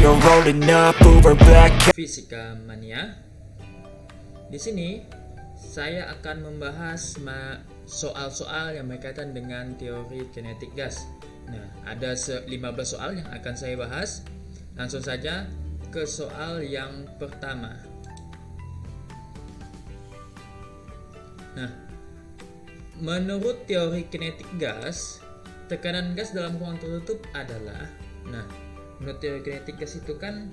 are rolling up, Uber black. Fisika Mania. Di sini saya akan membahas soal-soal yang berkaitan dengan teori kinetik gas. Nah, ada 15 soal yang akan saya bahas. Langsung saja ke soal yang pertama. Nah, menurut teori kinetik gas, tekanan gas dalam ruang tertutup adalah, menurut teori kinetik gas itu kan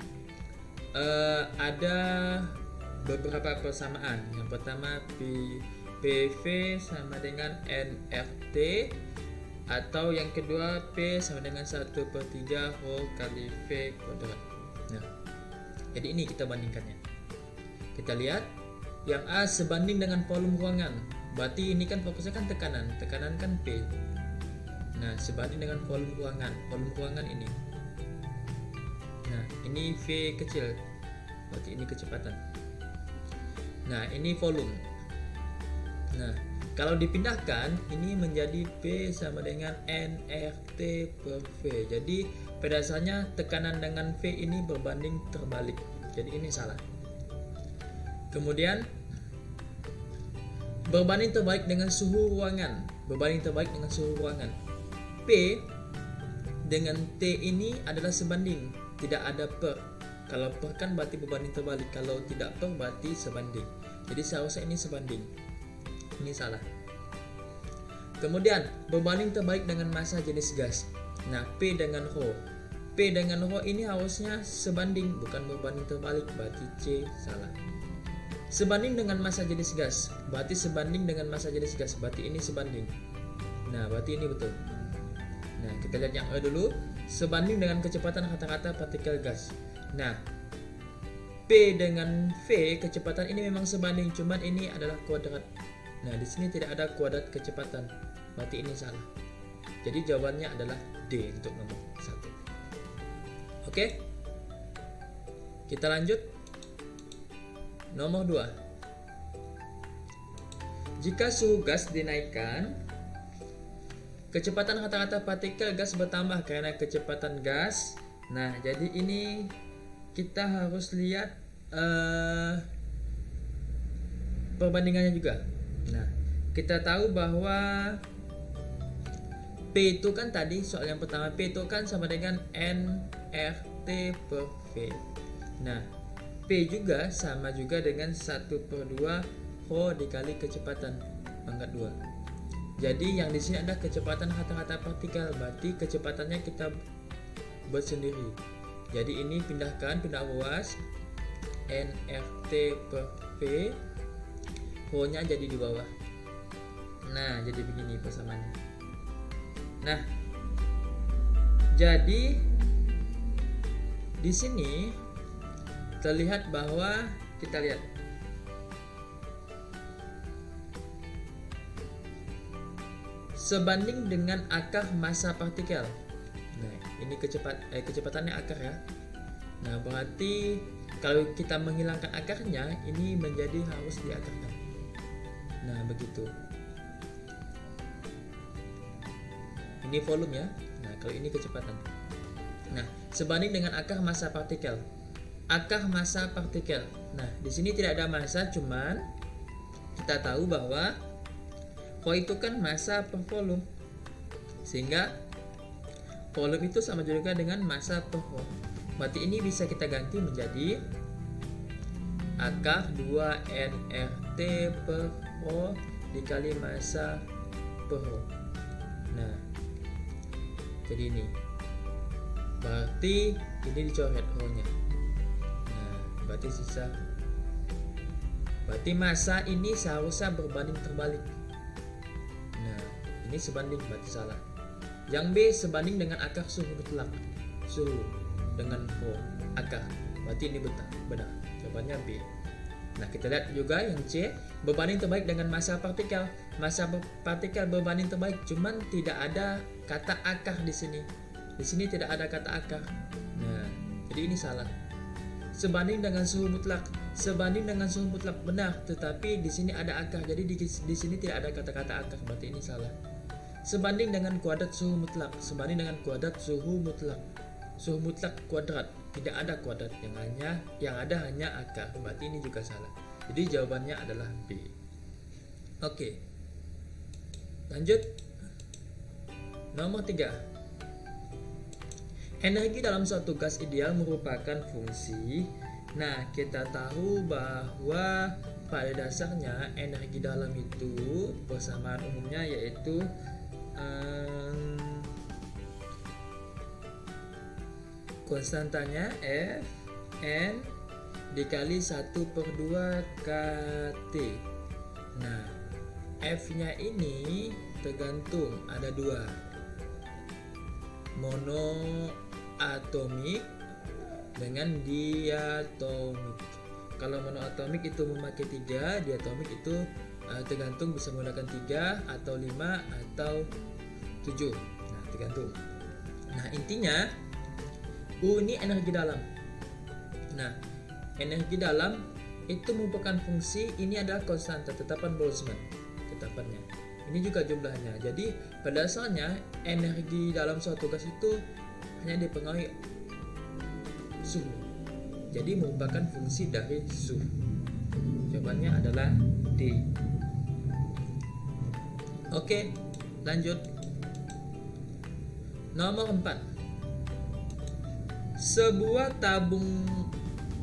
ada beberapa persamaan. Yang pertama PV sama dengan nRT, atau yang kedua P sama dengan 1/3 Rho kali V kuadrat. Nah, jadi ini kita bandingkannya. Kita lihat yang A sebanding dengan volume ruangan. Berarti ini kan fokusnya kan tekanan kan P. Nah, sebanding dengan volume ruangan ini. Nah, ini V kecil, berarti ini kecepatan. Nah, ini volume. Nah, kalau dipindahkan ini menjadi P sama dengan nRT per V. Jadi pada dasarnya tekanan dengan V ini berbanding terbalik. Jadi ini salah. Kemudian berbanding terbalik dengan suhu ruangan. P dengan T ini adalah sebanding, tidak ada per. Kalau per kan berarti berbanding terbalik, kalau tidak per berarti sebanding. Jadi seharusnya ini sebanding. Ini salah. Kemudian berbanding terbalik dengan massa jenis gas. Nah, P dengan Rho. P dengan Rho ini harusnya sebanding, bukan berbanding terbalik, berarti C salah. Sebanding dengan massa jenis gas, berarti sebanding dengan massa jenis gas, berarti ini sebanding. Nah, berarti ini betul. Nah, kita lihat yang E dulu. Sebanding dengan kecepatan rata-rata partikel gas. Nah, P dengan V kecepatan ini memang sebanding, cuman ini adalah kuadrat. Nah, di sini tidak ada kuadrat kecepatan, berarti ini salah. Jadi jawabannya adalah D untuk nomor 1. Oke, kita lanjut. Nomor 2. Jika suhu gas dinaikkan, kecepatan rata-rata partikel gas bertambah karena kecepatan gas. Nah, jadi ini kita harus lihat perbandingannya juga. Nah, kita tahu bahwa P itu kan tadi soal yang pertama, P itu kan sama dengan nRT per V. Nah, P juga sama juga dengan 1/2 Rho dikali kecepatan pangkat 2. Jadi yang di sini ada kecepatan rata-rata partikel, berarti kecepatannya kita buat sendiri. Jadi ini pindah ruas, nRT per V, Rho-nya jadi di bawah. Nah, jadi begini persamaannya. Nah, jadi di sini terlihat bahwa kita lihat sebanding dengan akar massa partikel. Nah, ini kecepatannya akar ya. Nah, berarti kalau kita menghilangkan akarnya, ini menjadi harus diakarkan. Nah, begitu. Ini volume ya. Nah, kalau ini kecepatan. Nah, sebanding dengan akar massa partikel. Nah, di sini tidak ada massa, cuman kita tahu bahwa Rho itu kan massa per volume, sehingga volume itu sama juga dengan massa per Rho. Berarti ini bisa kita ganti menjadi akar 2 nRT per Rho dikali massa per Rho. Nah, jadi ini berarti ini dicoret Rho-nya. Nah, berarti sisa. Berarti massa ini seharusnya berbanding terbalik. Nah, ini sebanding, berarti salah. Yang B sebanding dengan akar suhu mutlak. Suhu dengan Rho akar. Berarti ini benar. Jawabannya B. Nah, kita lihat juga yang C, berbanding terbalik dengan massa partikel. Massa partikel berbanding terbalik, cuman tidak ada kata akar di sini. Di sini tidak ada kata akar. Nah, jadi ini salah. Sebanding dengan suhu mutlak. Sebanding dengan suhu mutlak benar, tetapi di sini ada akar. Jadi di sini tidak ada kata-kata akar, berarti ini salah. Sebanding dengan kuadrat suhu mutlak. Sebanding dengan kuadrat suhu mutlak. suhu mutlak kuadrat, tidak ada kuadrat, yang ada hanya akar. Berarti ini juga salah. Jadi jawabannya adalah B. Oke. Lanjut. Nomor 3. Energi dalam suatu gas ideal merupakan fungsi. Nah, kita tahu bahwa pada dasarnya energi dalam itu persamaan umumnya yaitu konstantanya F N dikali 1/2 kT. Nah, F-nya ini tergantung, ada dua, monoatomik dengan diatomik. Kalau monoatomik itu memakai 3, diatomik itu tergantung, bisa menggunakan 3 atau 5 atau 7. Nah, tergantung. Nah, intinya U ini energi dalam. Nah, energi dalam itu merupakan fungsi, ini adalah konstanta, tetapan Boltzmann, tetapannya. Ini juga jumlahnya. Jadi, pada dasarnya energi dalam suatu gas itu hanya dipengaruhi suhu. Jadi, merupakan fungsi dari suhu. Jawabannya adalah D. Oke, lanjut. Nomor 4. Sebuah tabung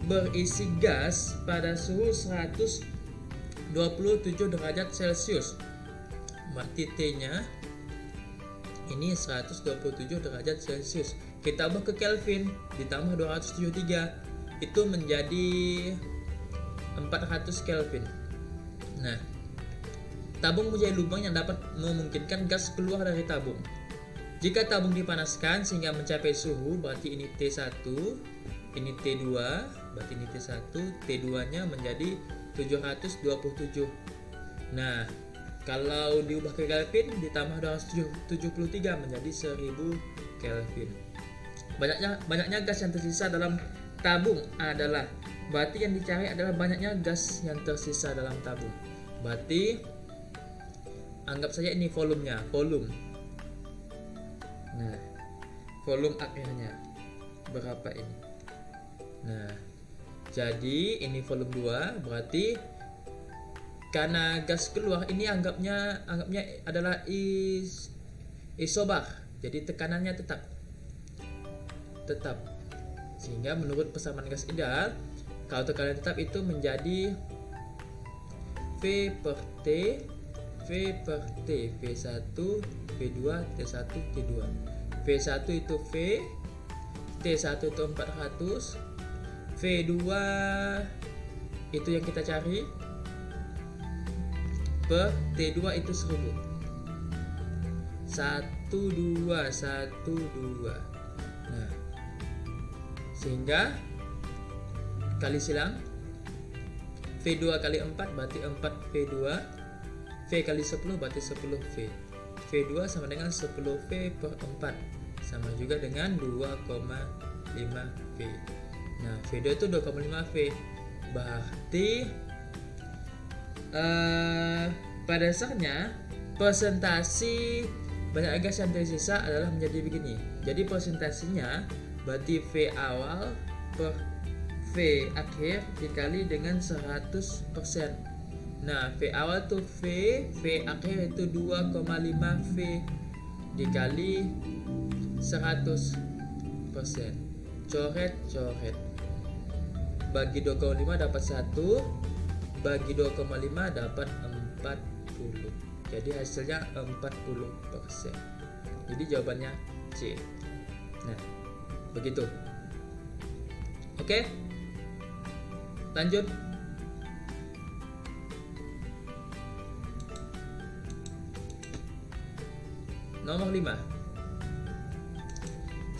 berisi gas pada suhu 127 derajat Celcius. Berarti T-nya ini 127 derajat Celcius. Kita ubah ke Kelvin ditambah 273 itu menjadi 400 Kelvin. Nah, tabung menjadi lubang yang dapat memungkinkan gas keluar dari tabung. Jika tabung dipanaskan sehingga mencapai suhu, berarti ini T1, ini T2, berarti ini T1, T2-nya menjadi 727. Nah, kalau diubah ke Kelvin ditambah 273 menjadi 1000 Kelvin. Banyaknya gas yang tersisa dalam tabung adalah, berarti yang dicari adalah banyaknya gas yang tersisa dalam tabung. Berarti anggap saja ini volumenya, volume. Nah, volume akhirnya berapa ini? Nah, jadi ini volume 2, berarti karena gas keluar ini anggapnya adalah isobar. Jadi tekanannya tetap. Sehingga menurut persamaan gas ideal, kalau tekanan tetap itu menjadi V/T, V1, V2, T1, T2. V1 itu V, T1 itu 400, V2 itu yang kita cari, per T2 itu 1000. 12. Nah, sehingga kali silang V2 kali 4 berarti 4 V2, V kali 10 berarti 10 V. V2 sama dengan 10 V per 4, sama juga dengan 2,5 V. Nah, V2 itu 2,5 V. Berarti pada dasarnya persentase banyak gas yang tersisa adalah menjadi begini. Jadi persentasinya berarti V awal per V akhir dikali dengan 100%. Nah, V awal itu V, V akhir itu 2,5 V dikali 100%. Coret. Bagi 2,5 dapat 1, bagi 2,5 dapat 40. Jadi hasilnya 40%. Jadi jawabannya C. Nah, begitu. Oke. Lanjut. Nomor 5.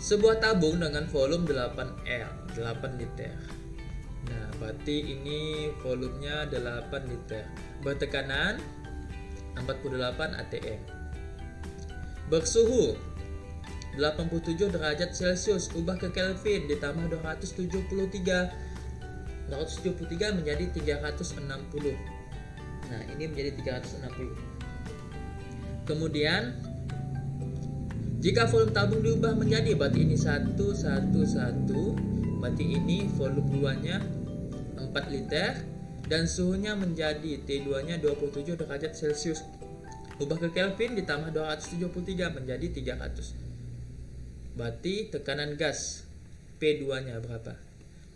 Sebuah tabung dengan volume 8 liter. Nah, berarti ini volumenya 8 liter. Bertekanan 48 atm. Bersuhu 87 derajat Celcius, ubah ke Kelvin ditambah 273 menjadi 360. Nah, ini menjadi 360. Kemudian Jika volume tabung diubah menjadi, berarti ini 1, 1, 1, berarti ini volume 2 nya 4 liter, dan suhunya menjadi T2 nya 27 derajat Celcius. Ubah ke Kelvin ditambah 273 menjadi 300. Berarti tekanan gas P2 nya berapa?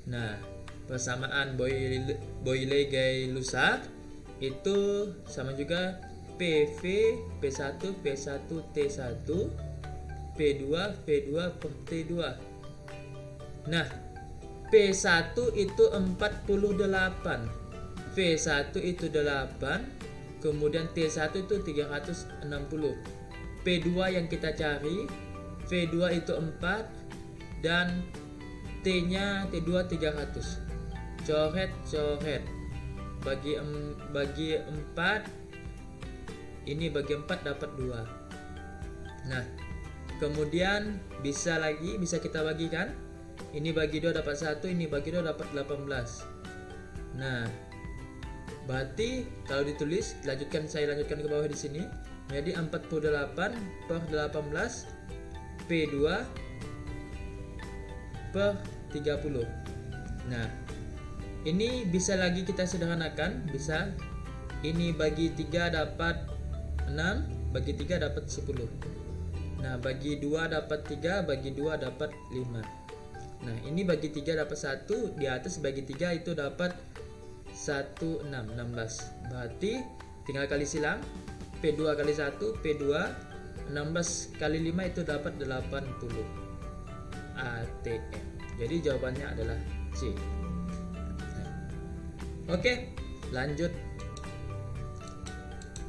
Nah, persamaan Boyle-Gay-Lussac itu sama juga PV P1 P1 T1 P2 P2 per T2. Nah, P1 itu 48, V1 itu 8, kemudian T1 itu 360. P2 yang kita cari, V2 itu 4 dan T-nya T2 300. Coret. Bagi 4, ini bagi 4 dapat 2. Nah, kemudian bisa kita bagikan. Ini bagi 2 dapat 1, ini bagi 2 dapat 18. Nah, berarti kalau ditulis, saya lanjutkan ke bawah di sini, menjadi 48 per 18 P2 per 30. Nah, ini bisa lagi kita sederhanakan, bisa ini bagi 3 dapat 6, bagi 3 dapat 10. Nah, bagi 2 dapat 3, bagi 2 dapat 5. Nah, ini bagi 3 dapat 1, di atas bagi 3 itu dapat 16. Berarti tinggal kali silang, P2 kali 1, P2, 16 kali 5 itu dapat 80 ATM. Jadi jawabannya adalah C. Oke, lanjut.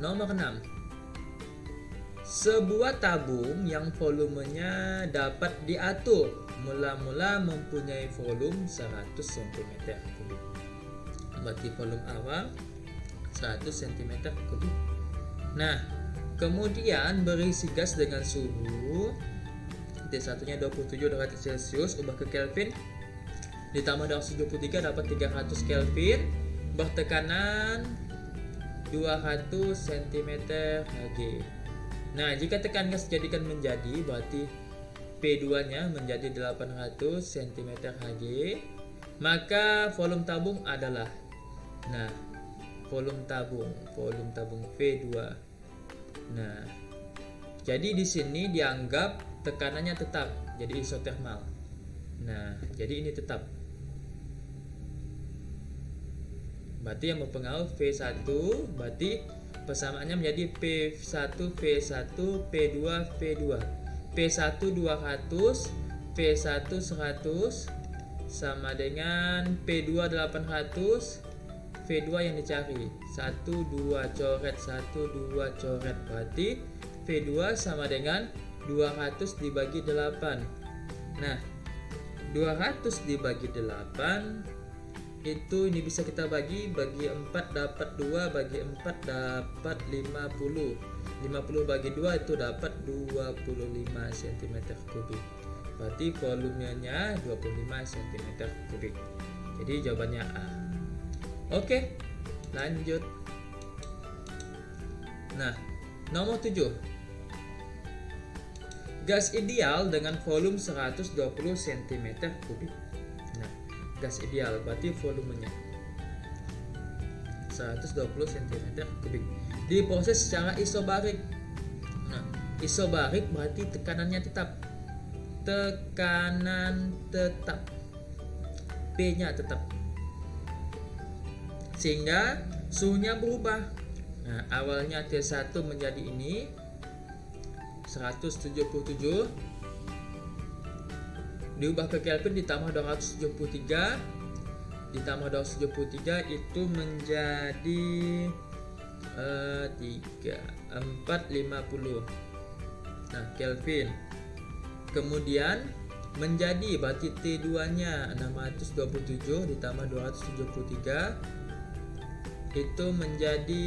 Nomor 6. Sebuah tabung yang volumenya dapat diatur mula-mula mempunyai volume 100 cm3. Berarti volume awal 100 cm3. Nah, kemudian berisi gas dengan suhu T1 nya 27 derajat Celcius, ubah ke Kelvin ditambah 273 dapat 300 Kelvin, bertekanan 200 cm3. Nah, jika tekan gas jadikan menjadi, berarti P2 nya menjadi 800 cm3, maka volume tabung adalah, nah, volume tabung V2. Nah, jadi di sini dianggap tekanannya tetap, jadi isotermal. Nah, jadi ini tetap. Berarti yang mempengaruhi V1, berarti persamaannya menjadi P1 V1 P2 V2. P1 200, V1 100 sama dengan P2 800, V2 yang dicari 1 2 coret 1 2 coret, berarti V2 sama dengan 200 dibagi 8. Nah, 200 dibagi 8 itu ini bisa kita bagi 4 dapat 2, bagi 4 dapat 50. 50 bagi 2 itu dapat 25 cm3. Berarti volumenya 25 cm3. Jadi jawabannya A. Oke, lanjut. Nah, nomor 7. Gas ideal dengan volume 120 cm3. Nah, gas ideal berarti volumenya 120 cm3 diproses secara isobarik. Nah, isobarik berarti tekanannya tetap. P-nya tetap. Sehingga suhunya berubah. Nah, awalnya T1 menjadi ini 177, diubah ke Kelvin ditambah 273, ditambah 273 itu menjadi 450. Nah, Kelvin. Kemudian menjadi berarti T2 nya 627 ditambah 273 itu menjadi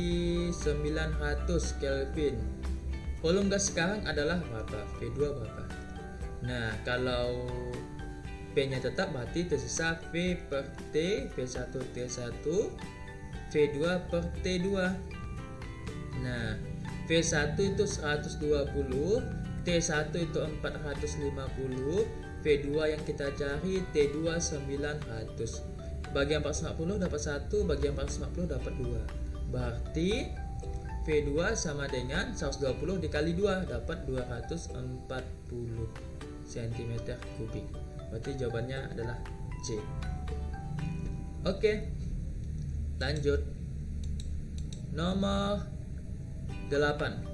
900 Kelvin. Volume gas sekarang adalah berapa? V2 berapa? Nah, kalau P-nya tetap berarti tersisa V per T, V1 T1, V2 per T2. Nah, V1 itu 120, T1 itu 450, V2 yang kita cari T2 900. Bagi 450 dapat 1, bagi 450 dapat 2. Berarti V2 sama dengan 120 dikali 2 dapat 240 cm kubik. Berarti jawabannya adalah C. Oke. Lanjut. Nomor 8.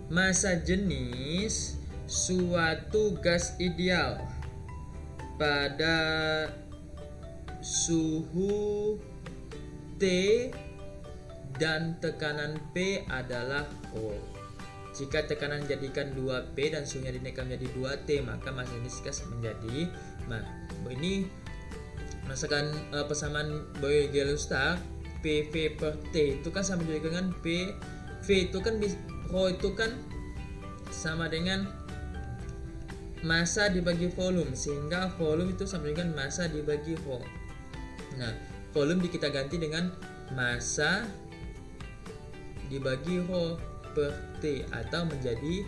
Massa jenis suatu gas ideal pada suhu T dan tekanan P adalah Rho. Jika tekanan dijadikan 2P dan suhunya dinaikkan menjadi 2T, maka massa jenis gas menjadi, nah ini misalkan persamaan Boyle-Gay-Lussac, PV per T itu kan sama juga dengan P. V itu kan Rho itu kan sama dengan massa dibagi volume, sehingga volume itu sama dengan massa dibagi Rho. Nah, volume kita ganti dengan massa dibagi Rho per T atau menjadi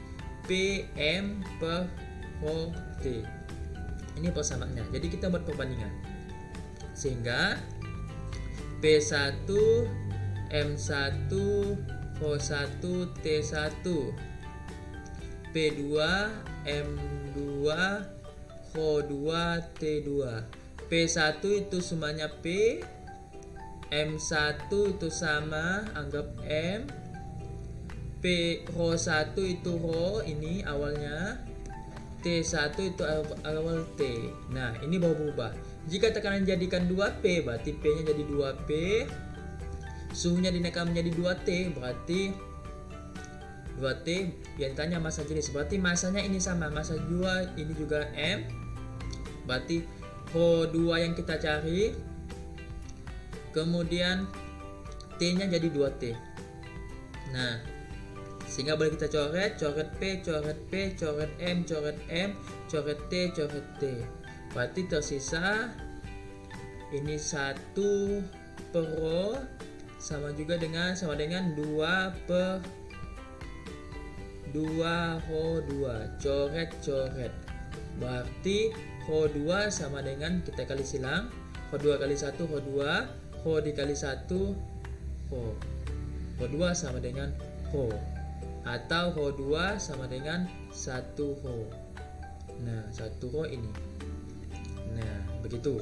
PM per Rho T. Ini persamaannya. Jadi kita buat perbandingan. Sehingga P1 M1 Rho1 T1, P2 M2 Rho2 T2. P1 itu semuanya P, M1 itu sama, anggap M, P Rho1 itu Rho, ini awalnya, T1 itu awal T. Nah, ini berubah. Jika tekanan jadikan 2P, berarti P-nya jadi 2P, suhunya dinaikkan menjadi 2T, berarti 2T yang ditanya massa jenis, berarti massanya ini sama, massa 2 ini juga M, berarti Rho2 yang kita cari, kemudian T-nya jadi 2T. Nah, sehingga boleh kita coret P, coret P, coret M, coret M, coret T, coret T. Berarti tersisa ini 1 per Rho sama dengan 2 per 2 Rho2, coret. Berarti Rho2 sama dengan, kita kali silang, Rho2 kali 1 Rho2, Rho dikali 1 Rho. Rho2 sama dengan Rho, atau Rho2 sama dengan 1 Rho. Nah, 1 Rho ini. Nah, begitu.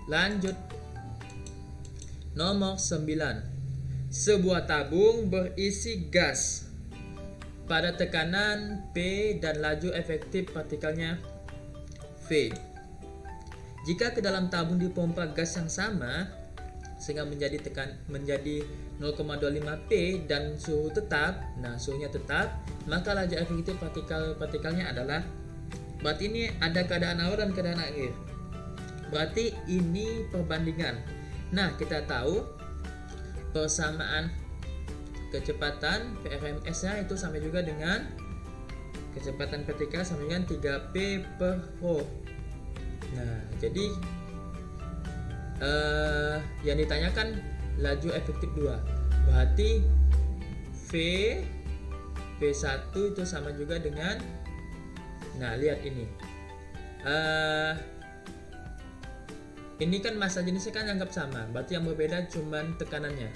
Lanjut. Nomor 9. Sebuah tabung berisi gas pada tekanan P dan laju efektif partikelnya V. Jika ke dalam tabung dipompa gas yang sama sehingga menjadi 0,25 P dan suhu tetap, nah suhunya tetap, maka laju efektif partikelnya adalah, berarti ini ada keadaan awal dan keadaan akhir. Berarti ini perbandingan. Nah, kita tahu persamaan kecepatan PRMS-nya itu sama juga dengan kecepatan partikel sama dengan 3P per Rho. Nah, jadi yang ditanyakan laju efektif 2. Berarti V1 itu sama juga dengan, nah lihat ini. Ini kan massa jenisnya kan anggap sama, berarti yang berbeda cuman tekanannya.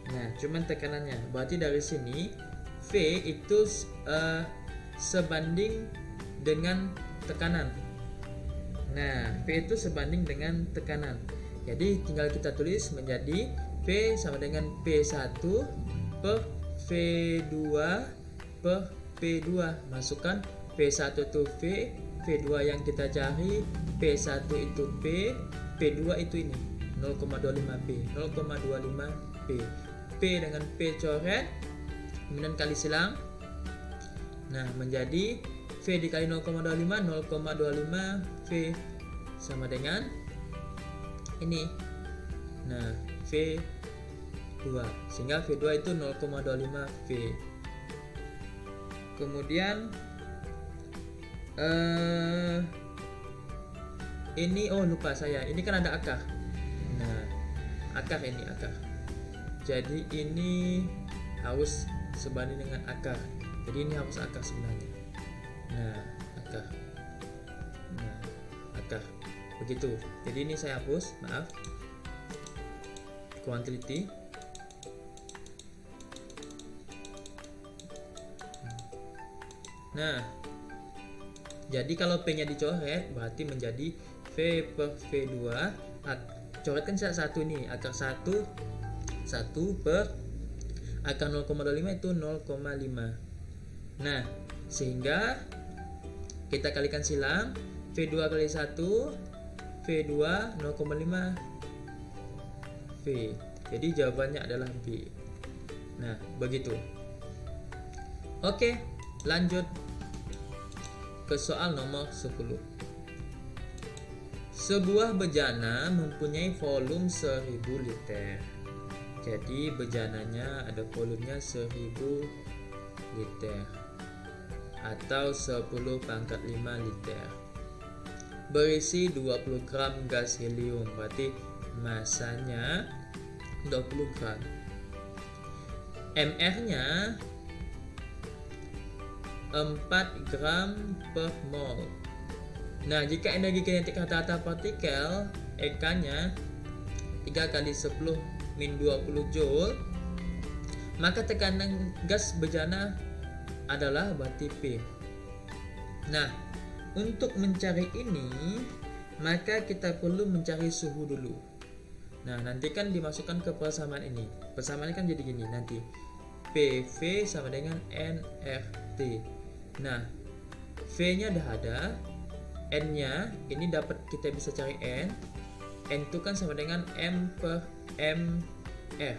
Nah, cuman tekanannya. Berarti dari sini V itu sebanding dengan tekanan. Nah, V itu sebanding dengan tekanan. Jadi tinggal kita tulis menjadi V sama dengan P1 per V2 per P2. Masukkan P1 itu V, V2 yang kita cari, P1 itu P, P2 itu ini 0,25P, 0,25P. P dengan P coret, kemudian kali silang. Nah, menjadi V dikali 0,25 V sama dengan ini. Nah, V2, sehingga V2 itu 0,25 V. Kemudian ini, lupa saya, ini kan ada akar. Nah, akar. Jadi ini harus sebanding dengan akar. Jadi ini harus akar sebenarnya. Nah, akar. Nah, akar. Begitu. Jadi ini saya hapus, maaf. Quantity. Nah, jadi kalau P-nya dicoret berarti menjadi V per V2. Coret kan satu nih, akar 1 per akar 0,25 itu 0,5. Nah, sehingga kita kalikan silang V2 kali 1 V2 0,5 V. Jadi jawabannya adalah B. Nah, begitu. Oke, lanjut ke soal nomor 10. Sebuah bejana mempunyai volume 1000 liter. Jadi bejananya ada volumenya 1000 liter atau 10 pangkat 5 liter. Berisi 20 gram gas helium, berarti masanya 20 gram. MR-nya 4 gram per mol. Nah, jika energi kinetik rata-rata partikel EK-nya 3 kali 10 min 20 joule, maka tekanan gas bejana adalah berarti P. Nah, untuk mencari ini, maka kita perlu mencari suhu dulu. Nah, nanti kan dimasukkan ke persamaan ini. Persamaannya kan jadi gini nanti. PV sama dengan nRT. Nah, V-nya udah ada, N-nya ini dapat kita bisa cari N. N itu kan sama dengan M per MR.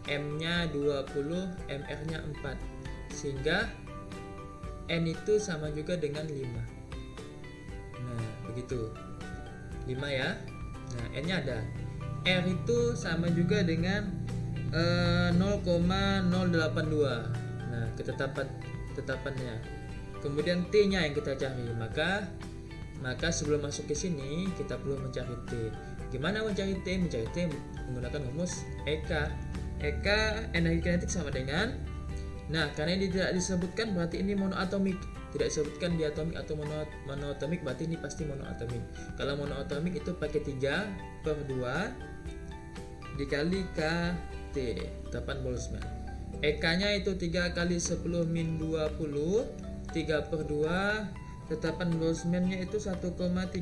M-nya 20, MR-nya 4. Sehingga N itu sama juga dengan 5. Nah, begitu. 5 ya. Nah, N-nya ada. R itu sama juga dengan 0,082. Nah, ketetapannya. Kemudian T-nya yang kita cari. Maka sebelum masuk ke sini kita perlu mencari T. Gimana mencari T? Mencari T menggunakan rumus EK. EK energi kinetik sama dengan, nah karena ini tidak disebutkan berarti ini monoatomik. Tidak disebutkan diatomik atau monoatomik, berarti ini pasti monoatomik. Kalau monoatomik itu pakai 3 per 2 dikali KT, tetapan Boltzmann. EK-nya itu 3 kali 10 min 20, 3 per 2, tetapan Boltzmann-nya itu 1,38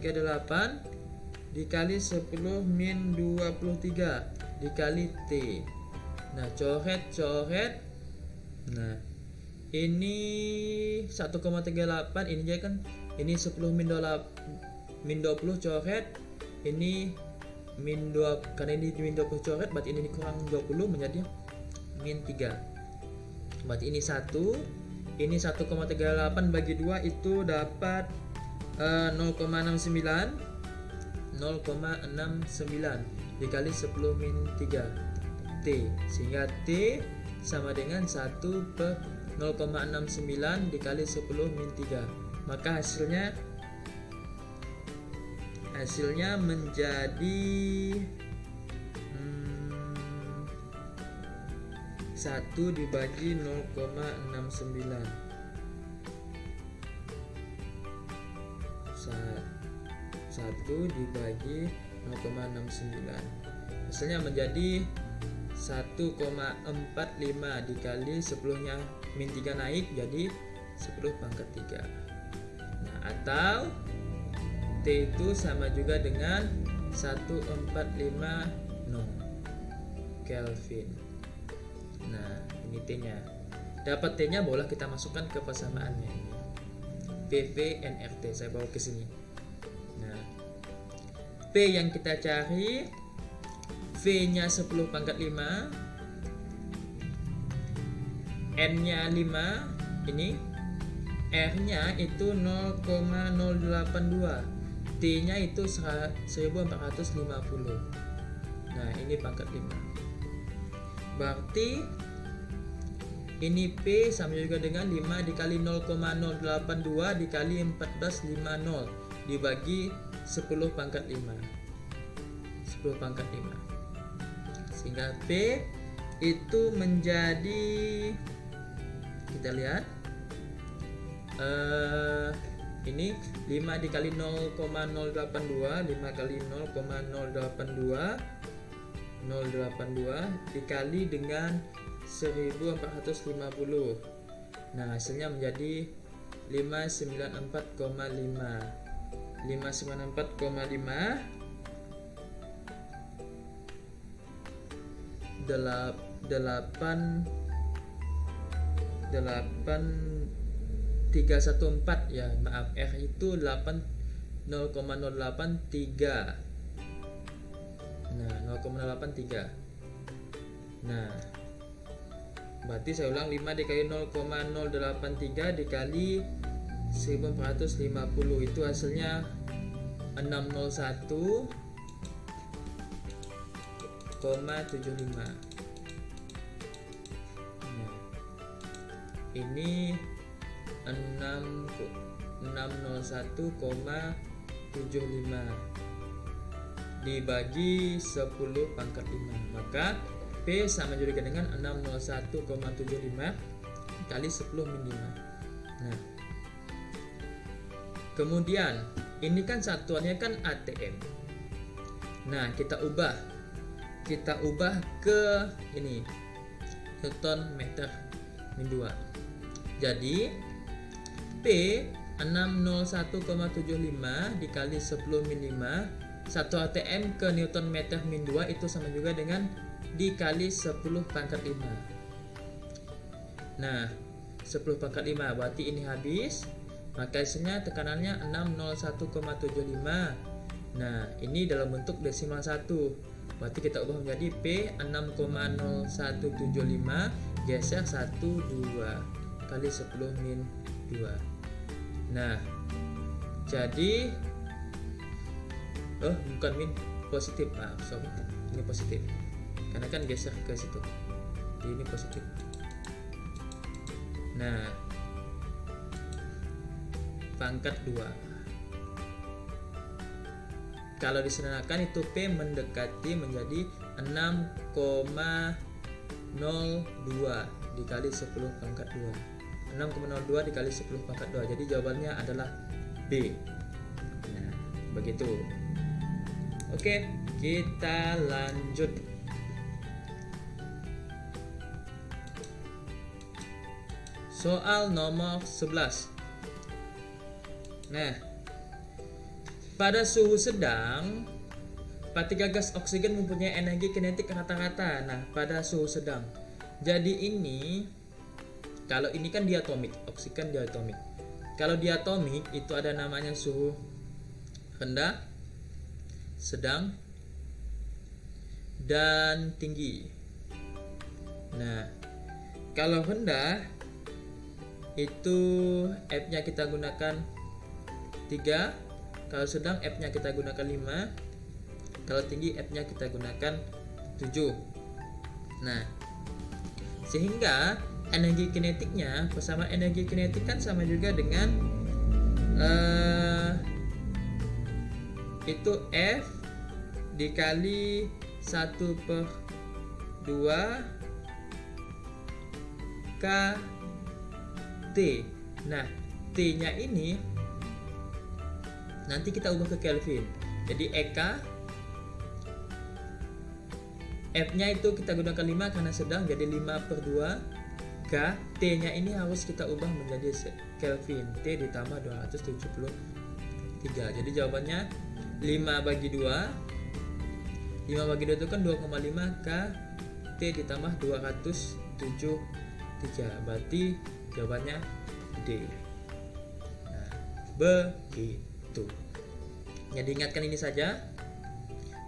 dikali 10 min 23 dikali T. Nah, coret. Nah, ini 1,38, ini dia kan ini 10 min 20 coret, ini min 2, karena ini min 20 coret berarti ini dikurang 20 menjadi min 3. Berarti ini 1, ini 1,38 bagi 2 itu dapat 0,69 dikali 10 min 3 T, sehingga T sama dengan 1 per 0,69 dikali 10 min 3. Maka hasilnya menjadi 1 dibagi 0,69. 1 dibagi 0,69. Hasilnya menjadi 1,45 dikali 10-nya min 3 naik jadi 10 pangkat 3. Nah, atau T itu sama juga dengan 1450 Kelvin. Nah, ini T-nya. Dapat T-nya boleh kita masukkan ke persamaannya ini. PV nRT saya bawa ke sini. Nah, P yang kita cari, V-nya 10 pangkat 5, N-nya 5, ini R-nya itu 0,082, T-nya itu 1450. Nah, ini pangkat 5. Berarti ini P sama juga dengan 5 dikali 0,082 dikali 1450 dibagi 10 pangkat 5. 10 pangkat 5. Sehingga P itu menjadi, kita lihat, ini 5 dikali 0,082, 5 kali 0,082 dikali dengan 1450. Nah, hasilnya menjadi 594,5. 594,5 314 ya, maaf, R itu 0,083. Nah, 0,083. Nah, berarti saya ulang, 5 dikali 0,083 dikali 1450 itu hasilnya 601,75. Nah, ini 601,75 dibagi 10 pangkat 5, maka P sama juga dengan 601,75 kali 10 min 5. Nah, kemudian ini kan satuannya kan ATM. Nah, kita ubah ke ini Newton meter min 2. Jadi P 601,75 dikali 10 min 5, 1 ATM ke Newton meter min 2 itu sama juga dengan dikali 10 pangkat 5. Nah, 10 pangkat 5 berarti ini habis, maka hasilnya tekanannya 601,75. Nah, ini dalam bentuk desimal 1. Berarti kita ubah menjadi P 6,0175 geser 12 kali 10 min 2. Nah, jadi bukan min, positif. Sorry, ini positif karena kan geser ke situ, jadi ini positif. Nah, pangkat 2 kalau disederhanakan itu P mendekati menjadi 6,02 dikali 10 pangkat 2. 6,02 dikali 10 pangkat 2. Jadi jawabannya adalah B. Nah, begitu. Oke, kita lanjut. Soal nomor 11. Nah, pada suhu sedang, partikel gas oksigen mempunyai energi kinetik rata-rata. Nah, pada suhu sedang. Jadi ini, kalau ini kan diatomik, oksigen diatomik. Kalau diatomik itu ada namanya suhu rendah, sedang, dan tinggi. Nah, kalau rendah itu F-nya kita gunakan 3, kalau sedang F-nya kita gunakan 5, kalau tinggi F-nya kita gunakan 7. Nah, sehingga energi kinetiknya, persamaan energi kinetik kan sama juga dengan itu F dikali 1/2 KT. Nah, T-nya ini nanti kita ubah ke Kelvin. Jadi EK, F-nya itu kita gunakan 5 karena sedang, jadi 5/2 K. T-nya ini harus kita ubah menjadi Kelvin. T ditambah 273. Jadi jawabannya 5/2. 5/2 itu kan 2,5 K T ditambah 273. Berarti jawabannya D. Nah, begitu. Jadi ingatkan ini saja.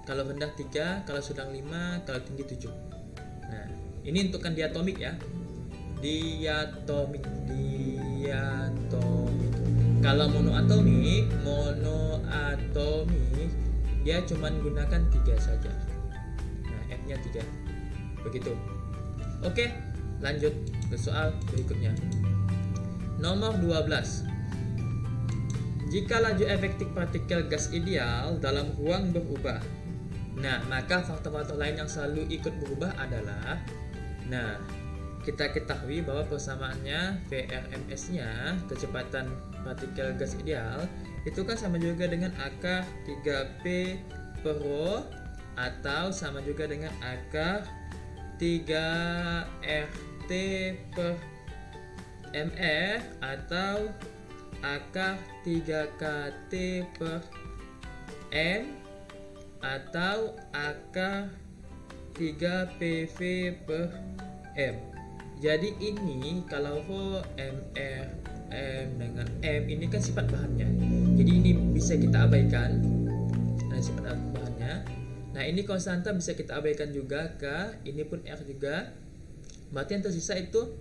Kalau rendah 3, kalau sedang 5, kalau tinggi 7. Nah, ini untuk kan diatomik ya. Diatomik. Kalau monoatomik dia cuman gunakan 3 saja. Nah, F-nya 3. Begitu. Oke, lanjut ke soal berikutnya. Nomor 12. Jika laju efektif partikel gas ideal dalam ruang berubah, nah, maka faktor-faktor lain yang selalu ikut berubah adalah, nah, kita ketahui bahwa persamaannya VRMS-nya, kecepatan partikel gas ideal, itu kan sama juga dengan akar 3P per rho atau sama juga dengan akar 3RT per mR atau akar 3KT per M atau akar 3PV per M. Jadi ini kalau rho, mR, M dengan M ini kan sifat bahannya. Jadi ini bisa kita abaikan. Nah, sifat bahannya. Nah, ini konstanta bisa kita abaikan juga, K, ini pun R juga. Berarti yang tersisa itu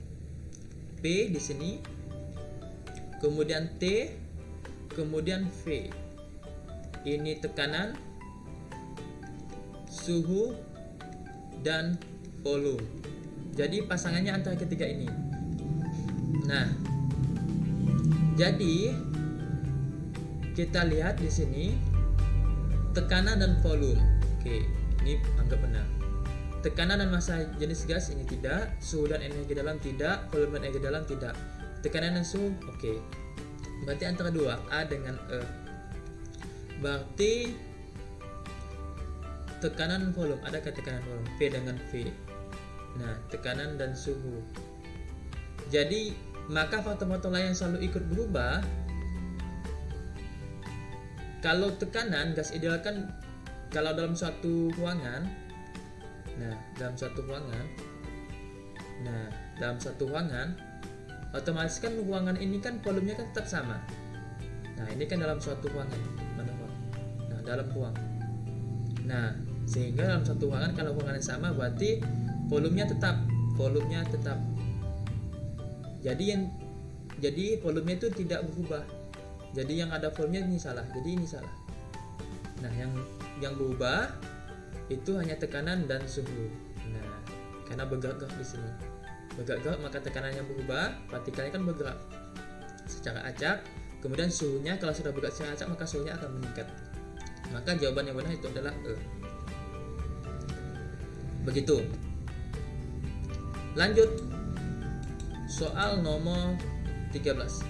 P di sini, kemudian T, kemudian V. Ini tekanan, suhu, dan volume. Jadi pasangannya antara ketiga ini. Nah, jadi kita lihat di sini tekanan dan volume. Oke, ini anggap benar. Tekanan dan massa jenis gas ini tidak, suhu dan energi dalam tidak, volume dan energi dalam tidak. Tekanan dan suhu, oke. Berarti antara dua, A dengan E. Berarti tekanan volume, adakah tekanan volume? P dengan V. Nah, tekanan dan suhu. Jadi, maka faktor-faktor lain yang selalu ikut berubah. Kalau tekanan gas ideal kan kalau dalam suatu ruangan, dalam satu ruangan, otomatis kan ruangan ini kan volumenya kan tetap sama. Nah, ini kan dalam suatu ruangan, dalam ruang. Nah, sehingga dalam satu ruangan kalau ruangannya sama berarti volumenya tetap. Jadi volumenya itu tidak berubah. Jadi yang ada volumenya ini salah. Jadi ini salah. Nah, yang berubah itu hanya tekanan dan suhu. Nah, karena bergerak di sini. Bergerak maka tekanannya berubah, partikelnya kan bergerak secara acak. Kemudian suhunya kalau sudah bergerak secara acak maka suhunya akan meningkat. Maka jawaban yang benar itu adalah E. Begitu. Lanjut. Soal nomor 13.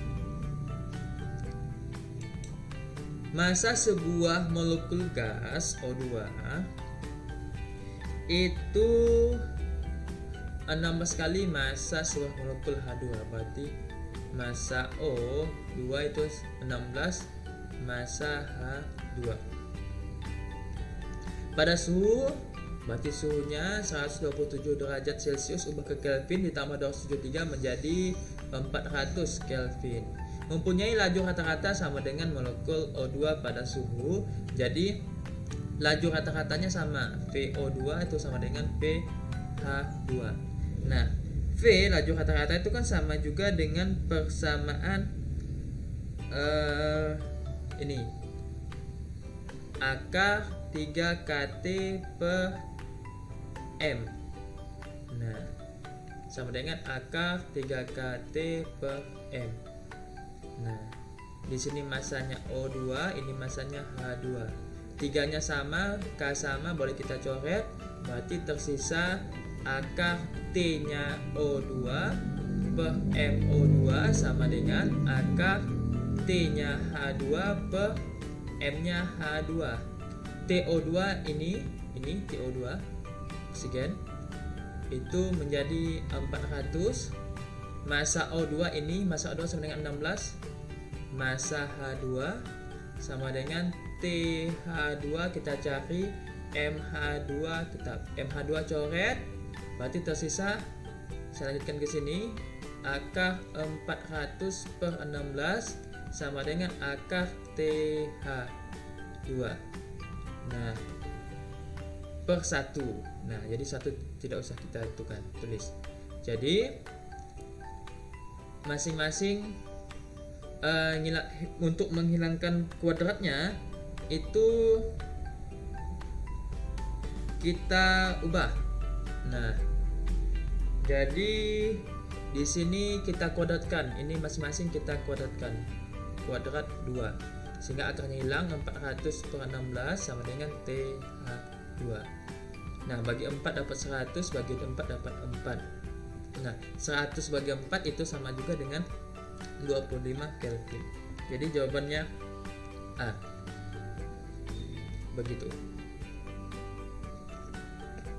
Massa sebuah molekul gas O2 itu 16 kali massa sebuah molekul H2. Berarti massa O2 itu 16 massa H2. Pada suhu, berarti suhunya 127 derajat Celcius ubah ke Kelvin ditambah 273 menjadi 400 Kelvin. Mempunyai laju rata-rata sama dengan molekul O2 pada suhu. Jadi laju rata-ratanya sama, VO2 itu sama dengan pH2. Nah, V laju rata-rata itu kan sama juga dengan persamaan ini akar 3KT per M. Nah, sama dengan akar 3KT per M. Nah, di sini masanya O2, ini masanya H2. Tiganya sama, K sama, boleh kita coret. Berarti tersisa akar T-nya O2 per MO2 sama dengan akar T-nya H2 per M-nya H2. TO2 ini TO2 oksigen itu menjadi 400. Massa O2 ini, massa O2 sama dengan 16. Massa H2 sama dengan TH2, kita cari MH2 tetap. MH2 coret, berarti tersisa, saya lanjutkan ke sini, akar 400 per 16 sama dengan akar TH2. Nah, per 1. Nah, jadi 1 tidak usah kita tulis. Jadi masing-masing untuk menghilangkan kuadratnya itu kita ubah. Nah, jadi di sini kita kuadratkan, ini masing-masing kita kuadratkan, kuadrat 2 sehingga akarnya hilang. 400 per 16 sama dengan TH2. Nah, bagi 4 dapat 100, bagi 4 dapat 4. Nah, 100 bagi 4 itu sama juga dengan 25 Kelvin. Jadi jawabannya A. Begitu.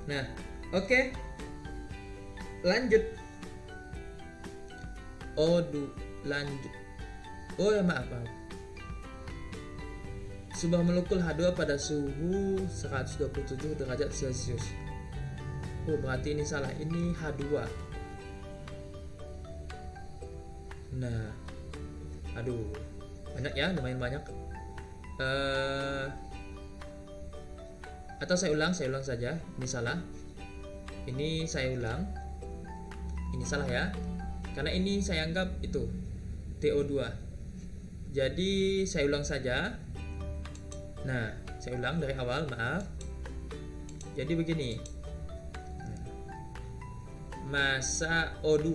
Nah, oke. Lanjut. Lanjut. Oh ya, maaf. Sebuah molekul H2 pada suhu 127 derajat Celcius. Oh, berarti ini salah. Ini H2. Nah, aduh, banyak ya, lumayan banyak. Atau saya ulang saja. Ini salah. Ini saya ulang. Ini salah ya. Karena ini saya anggap itu TO2. Jadi saya ulang saja. Nah, saya ulang dari awal, maaf. Jadi begini. Massa O2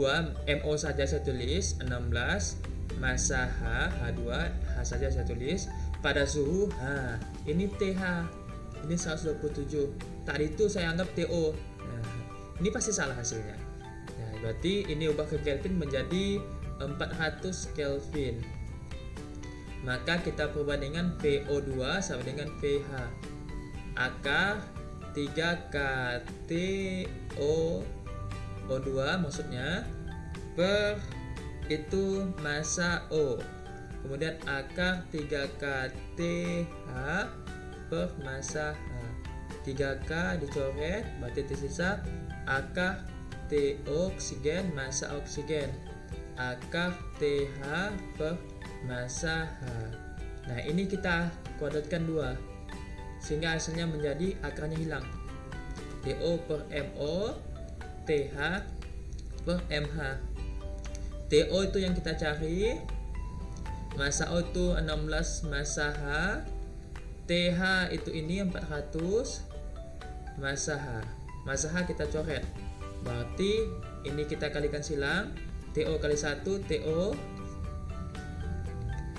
MO saja saya tulis 16, massa H2 H saja saya tulis, pada suhu H. Ini TH. Ini 127. Tadi itu saya anggap TO. Nah, ini pasti salah hasilnya. Nah, berarti ini ubah ke Kelvin menjadi 400 Kelvin. Maka kita perbandingan VO2 sama dengan VH. Akar 3KTO O2 maksudnya per itu massa O. Kemudian akar 3KTH per massa H. 3K dicoret, berarti tersisa akar TO oksigen massa oksigen. Akar TH per massa H. Nah, ini kita kuadratkan 2 sehingga hasilnya menjadi akarnya hilang. TO per MO, TH per MH. TO itu yang kita cari, massa O itu 16 massa H, TH itu ini 400 massa H. Massa H kita coret, berarti ini kita kalikan silang, TO kali 1 TO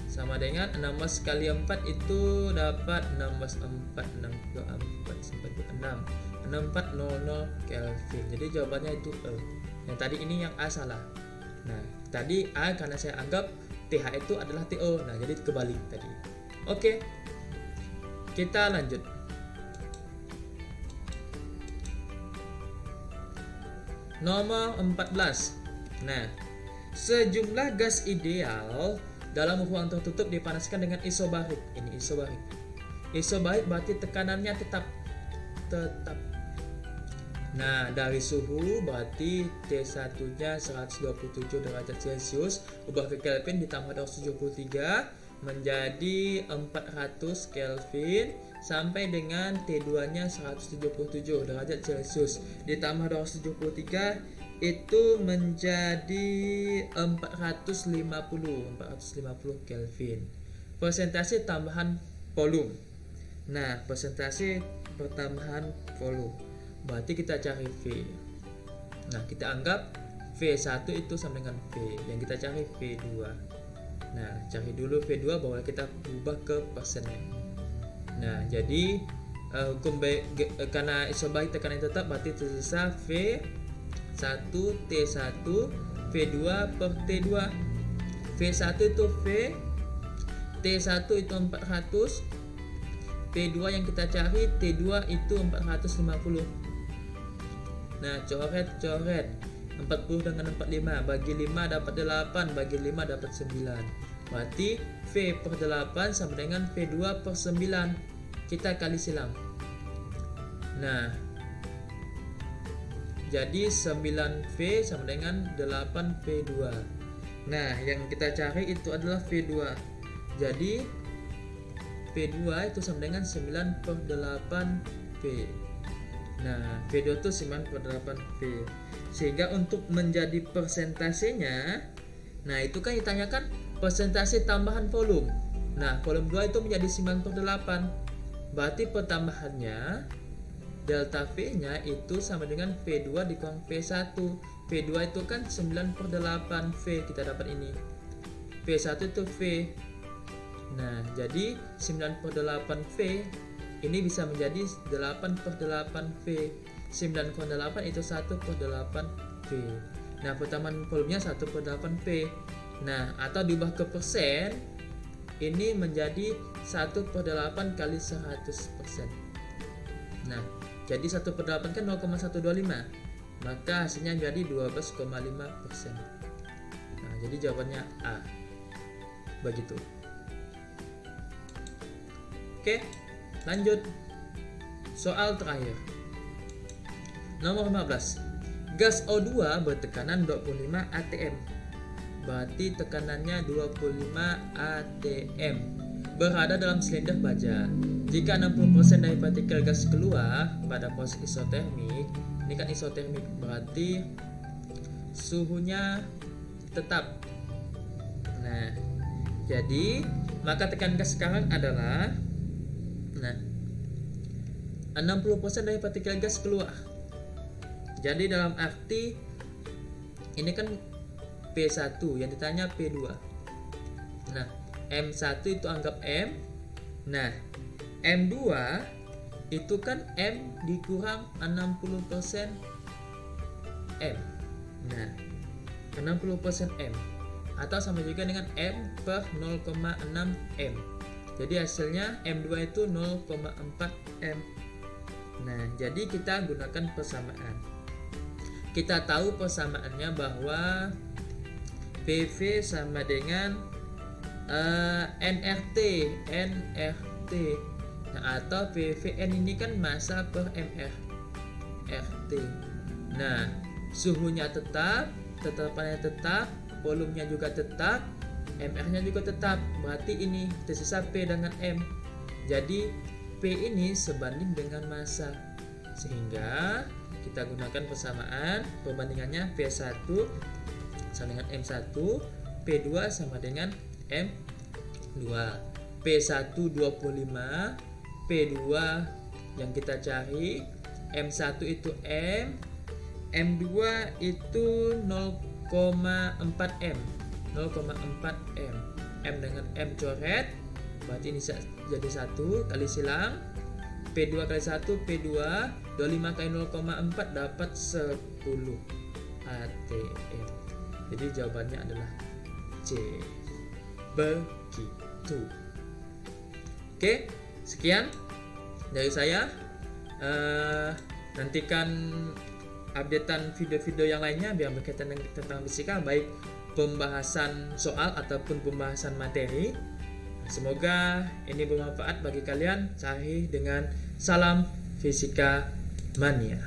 sama dengan 16 kali 4 itu dapat 16 4 6 24 sampai 26 6400 Kelvin. Jadi jawabannya itu E. Yang tadi ini yang A salah. Nah, tadi A karena saya anggap TH itu adalah TO. Nah, jadi kebalik tadi. Oke. Kita lanjut. Nomor 14. Nah, sejumlah gas ideal dalam ruang tertutup dipanaskan dengan isobarik. Ini isobarik. Isobarik berarti tekanannya tetap. Nah, dari suhu berarti T1-nya 127 derajat Celcius, ubah ke Kelvin ditambah 273 menjadi 400 Kelvin sampai dengan T2-nya 177 derajat Celcius ditambah 273 itu menjadi 450 Kelvin. Persentase tambahan volume. Nah, persentase pertambahan volume. Berarti kita cari V. Nah, kita anggap V1 itu sama dengan V. Yang kita cari V2. Nah, cari dulu V2 bahwa kita ubah ke persennya. Nah, jadi karena isobarik tekanan tetap berarti tersisa V1 T1 V2 per T2. V1 itu V, T1 itu 400, P2 yang kita cari T2 itu 450. Nah, coret 40 dengan 45 bagi 5 dapat 8, bagi 5 dapat 9. Berarti V per 8 sama dengan V2 per 9. Kita kali silang. Nah, jadi 9V sama dengan 8V2. Nah, yang kita cari itu adalah V2. Jadi V2 itu sama dengan 9 per 8V. Nah, V2 itu 9 per 8V. Sehingga untuk menjadi persentasenya, nah itu kan ditanyakan persentase tambahan volume. Nah, volume 2 itu menjadi 9 per 8. Berarti pertambahannya delta V-nya itu sama dengan V2 dikurang V1. V2 itu kan 9 per 8V, kita dapat ini. V1 itu V. Nah, jadi 9 per 8V ini bisa menjadi 8 per 8V. 9 kurang 8 itu 1 per 8V. Nah, pertambahan volumenya 1/8P. Nah, atau diubah ke persen, ini menjadi 1/8 kali 100%. Nah, jadi 1/8 kan 0,125. Maka hasilnya jadi 12,5%. Nah, jadi jawabannya A. Begitu. Oke, lanjut. Soal terakhir. Nomor 15. Gas O2 bertekanan 25 atm. Berarti tekanannya 25 atm. Berada dalam silinder baja. Jika 60% dari partikel gas keluar pada proses isotermik, ini kan isotermik berarti suhunya tetap. Nah, jadi maka tekanan gas sekarang adalah 60% dari partikel gas keluar. Jadi dalam arti ini kan P1 yang ditanya P2. Nah, M1 itu anggap M. Nah, M2 itu kan M dikurang 60% M. Nah, 60% M atau sama juga dengan M per 0,6 M. Jadi hasilnya M2 itu 0,4 M. Nah, jadi kita gunakan persamaan. Kita tahu persamaannya bahwa PV sama dengan nRT. Nah, atau PVN ini kan massa per mRT. Nah, suhunya tetap, tetapannya tetap, volumenya juga tetap, mR-nya juga tetap. Berarti ini tersisa P dengan M. Jadi P ini sebanding dengan massa. Sehingga kita gunakan persamaan, perbandingannya P1 sama dengan M1, P2 sama dengan M2. P1 25, P2 yang kita cari, M1 itu M, M2 itu 0,4 M. 0,4 M. M dengan M coret, berarti ini jadi 1 kali silang. P2 kali 1, P2, 25 kali 0,4 dapat 10 atm. Jadi jawabannya adalah C. Begitu. Oke, sekian dari saya. Nantikan updatean video-video yang lainnya biar berkaitan tentang fisika, baik pembahasan soal ataupun pembahasan materi. Semoga ini bermanfaat bagi kalian. Saya dengan salam fisika mania.